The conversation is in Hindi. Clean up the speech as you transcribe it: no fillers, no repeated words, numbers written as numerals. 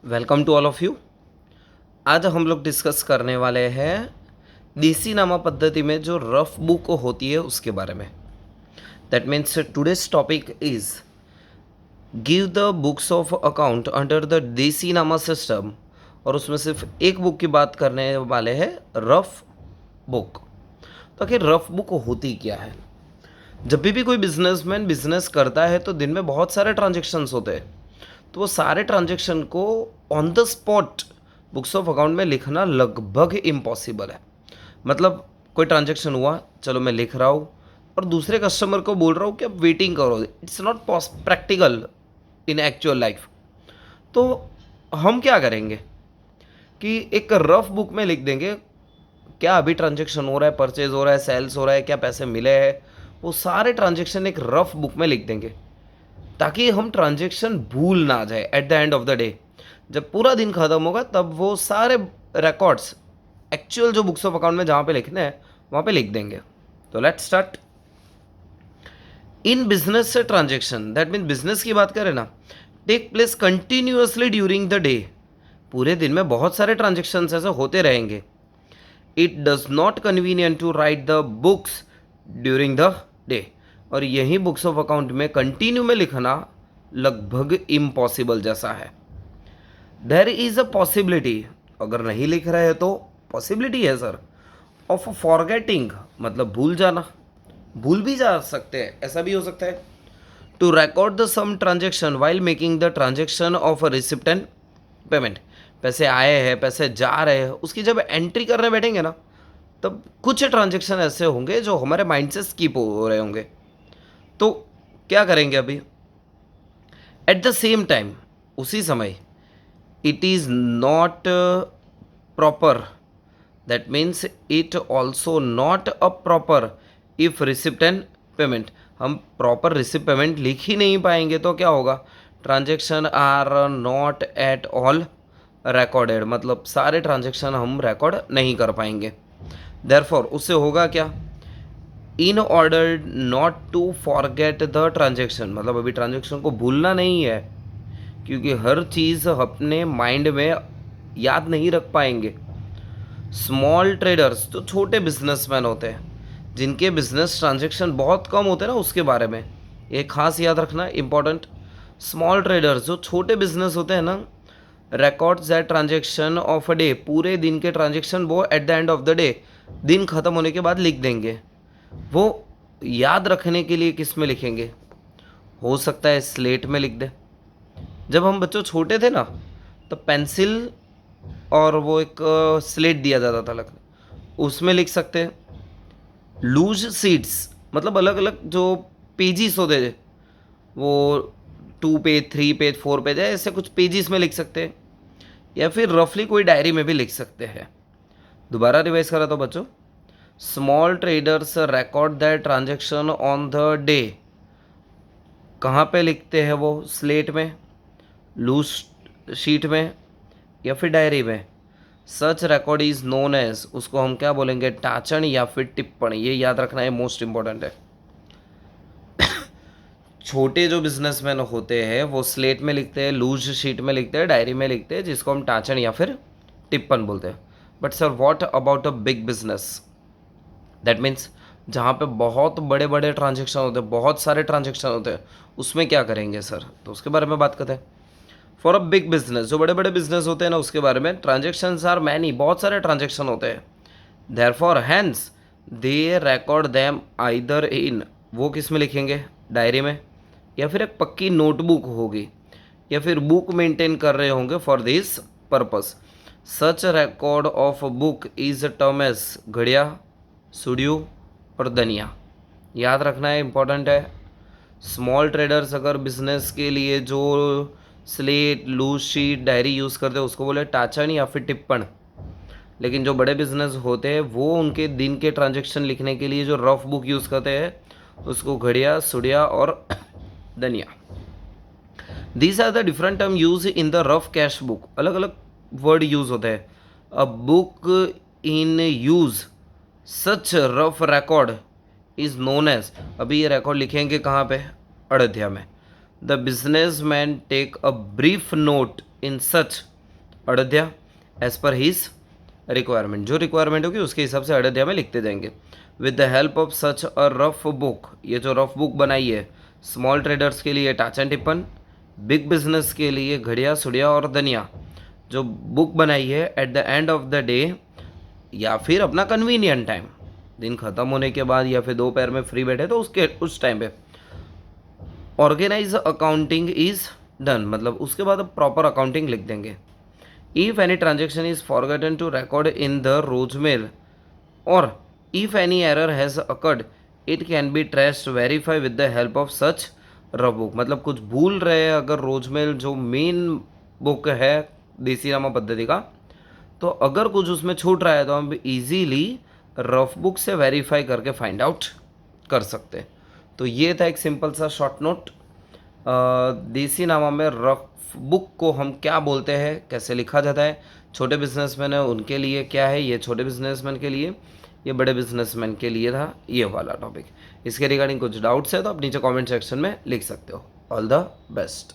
Welcome to all of you. आज हम लोग डिस्कस करने वाले हैं देसी नामा पद्धति में जो रफ बुक होती है उसके बारे में। That means today's topic is give the books of account under the देसी नामा सिस्टम। और उसमें सिर्फ एक बुक की बात करने वाले हैं, रफ बुक। तो आखिर रफ बुक होती क्या है? जब भी कोई बिजनेसमैन बिजनेस करता है तो दिन में बहुत सारे ट्रांजेक्शन्स होते हैं। तो वो सारे ट्रांजेक्शन को on the spot books of account में लिखना लगभग इम्पॉसिबल है। मतलब कोई ट्रांजेक्शन हुआ, चलो मैं लिख रहा हूँ और दूसरे कस्टमर को बोल रहा हूँ कि अब वेटिंग करो। It's not practical in actual life. तो हम क्या करेंगे कि एक रफ बुक में लिख देंगे क्या अभी ट्रांजेक्शन हो रहा है, परचेज हो रहा है, सेल्स हो रहा है, क्या पैसे मिले हैं। वो सारे ट्रांजेक्शन एक रफ बुक में लिख देंगे ताकि हम ट्रांजेक्शन भूल ना जाए। At the end of the day जब पूरा दिन ख़त्म होगा तब वो सारे रिकॉर्ड्स एक्चुअल जो बुक्स ऑफ अकाउंट में जहाँ पे लिखने हैं वहाँ पे लिख देंगे। तो लेट्स स्टार्ट। इन बिजनेस से ट्रांजेक्शन, दैट मीन बिजनेस की बात करें ना, take place continuously during the day. पूरे दिन में बहुत सारे ट्रांजेक्शन ऐसे होते रहेंगे। It does not convenient to write the books during the day. और यही बुक्स ऑफ अकाउंट में कंटिन्यू में लिखना लगभग इम्पॉसिबल जैसा है। देर इज़ अ पॉसिबिलिटी, अगर नहीं लिख रहे हैं तो पॉसिबिलिटी है सर, ऑफ फॉरगेटिंग, मतलब भूल जाना। भूल भी जा सकते हैं, ऐसा भी हो सकता है। To record the some transaction while making the transaction of a receipt and payment. पैसे आए हैं, पैसे जा रहे हैं, उसकी जब एंट्री करने बैठेंगे ना तब कुछ ट्रांजेक्शन ऐसे होंगे जो हमारे माइंड से स्किप हो रहे होंगे। तो क्या करेंगे अभी? एट द सेम टाइम, उसी समय, it is not proper, that means it also not a proper if receipt and payment। हम प्रॉपर रिसिप्ट पेमेंट लिख ही नहीं पाएंगे तो क्या होगा? Transaction are not at all recorded, मतलब सारे ट्रांजेक्शन हम रिकॉर्ड नहीं कर पाएंगे। देयरफॉर उससे होगा क्या? In order not to forget the transaction, मतलब अभी ट्रांजेक्शन को भूलना नहीं है क्योंकि हर चीज़ अपने माइंड में याद नहीं रख पाएंगे। स्मॉल ट्रेडर्स, जो छोटे बिजनेसमैन होते हैं जिनके बिजनेस ट्रांजैक्शन बहुत कम होते हैं ना, उसके बारे में ये खास याद रखना इम्पॉर्टेंट। स्मॉल ट्रेडर्स जो छोटे बिजनेस होते हैं ना, records that transaction of a day, पूरे दिन के ट्रांजैक्शन वो at the end of the day, दिन ख़त्म होने के बाद लिख देंगे। वो याद रखने के लिए किस में लिखेंगे? हो सकता है स्लेट में लिख दे। जब हम बच्चों छोटे थे ना तो पेंसिल और वो एक स्लेट दिया जाता था अलग, उसमें लिख सकते हैं। लूज सीट्स, मतलब अलग अलग जो पेजिस होते थे, वो 2 पेज, 3 पेज, 4 पेज है, ऐसे कुछ पेजिस में लिख सकते हैं। या फिर रफली कोई डायरी में भी लिख सकते हैं। दोबारा रिवाइज करा तो बच्चों, small traders record that transaction on the day. कहाँ पे लिखते हैं वो? स्लेट में, लूज शीट में, या फिर डायरी में। सच रिकॉर्ड इज नोन एज, उसको हम क्या बोलेंगे? टाचन या फिर टिप्पणी। ये याद रखना है, मोस्ट इंपॉर्टेंट है। छोटे जो बिजनेसमैन होते हैं वो स्लेट में लिखते हैं, लूज शीट में लिखते हैं, डायरी में लिखते हैं, जिसको हम टाचन या फिर टिप्पण बोलते हैं। But sir what about a big business? That means जहाँ पे बहुत बड़े बड़े ट्रांजेक्शन होते हैं, बहुत सारे ट्रांजेक्शन होते हैं, उसमें क्या करेंगे सर? तो उसके बारे में बात करते हैं। फॉर अ बिग बिजनेस, जो बड़े बड़े बिजनेस होते हैं ना, उसके बारे में, ट्रांजेक्शन्स आर मैनी, बहुत सारे ट्रांजेक्शन होते हैं। Therefore hence they record them either in, वो किस में लिखेंगे? डायरी में, या फिर एक पक्की नोटबुक होगी, या फिर बुक मेंटेन कर रहे होंगे for this purpose. Such record of book is term as घड़िया, सुडियो और दनिया। याद रखना है, इंपॉर्टेंट है। स्मॉल ट्रेडर्स अगर बिजनेस के लिए जो slate, loose sheet, diary use करते हैं उसको बोले टाचन या फिर टिप्पण। लेकिन जो बड़े बिजनेस होते हैं वो उनके दिन के ट्रांजेक्शन लिखने के लिए जो रफ बुक यूज़ करते हैं उसको घड़िया, सुड़िया और दनिया। These are the different term use in the rough cash book. अलग अलग वर्ड यूज होते हैं। A book in use such rough record is known as, अभी ये रिकॉर्ड लिखेंगे कहाँ पे? अयोध्या में। The business man take a brief note in such अयोध्या एज पर हीज रिक्वायरमेंट, जो रिक्वायरमेंट होगी उसके हिसाब से अयोध्या में लिखते जाएंगे। With the help of such a rough book, ये जो रफ बुक बनाई है स्मॉल ट्रेडर्स के लिए टाच एंड टिप्पण, बिग बिजनेस के लिए घड़िया सुड़िया और धनिया, जो बुक बनाई है at the end of the day या फिर अपना कन्वीनियंट टाइम, दिन ख़त्म होने के बाद या फिर दोपहर में फ्री बैठे तो उसके उस टाइम पे। ऑर्गेनाइज अकाउंटिंग इज डन, मतलब उसके बाद अब प्रॉपर अकाउंटिंग लिख देंगे। If any transaction is forgotten to record in the रोजमेल और if any error has occurred it can be traced verify with the help of such rough book, मतलब कुछ भूल रहे हैं अगर रोजमेल जो मेन बुक है देसी नामा पद्धति का, तो अगर कुछ उसमें छूट रहा है तो हम इजीली रफ बुक से वेरीफाई करके फाइंड आउट कर सकते हैं। तो ये था एक सिंपल सा शॉर्ट नोट, देसी नामा में रफ बुक को हम क्या बोलते हैं, कैसे लिखा जाता है, छोटे बिजनेसमैन है उनके लिए क्या है, ये छोटे बिजनेसमैन के लिए, ये बड़े बिजनेसमैन के लिए था ये वाला टॉपिक। इसके रिगार्डिंग कुछ डाउट्स है तो आप नीचे कमेंट सेक्शन में लिख सकते हो। All the best.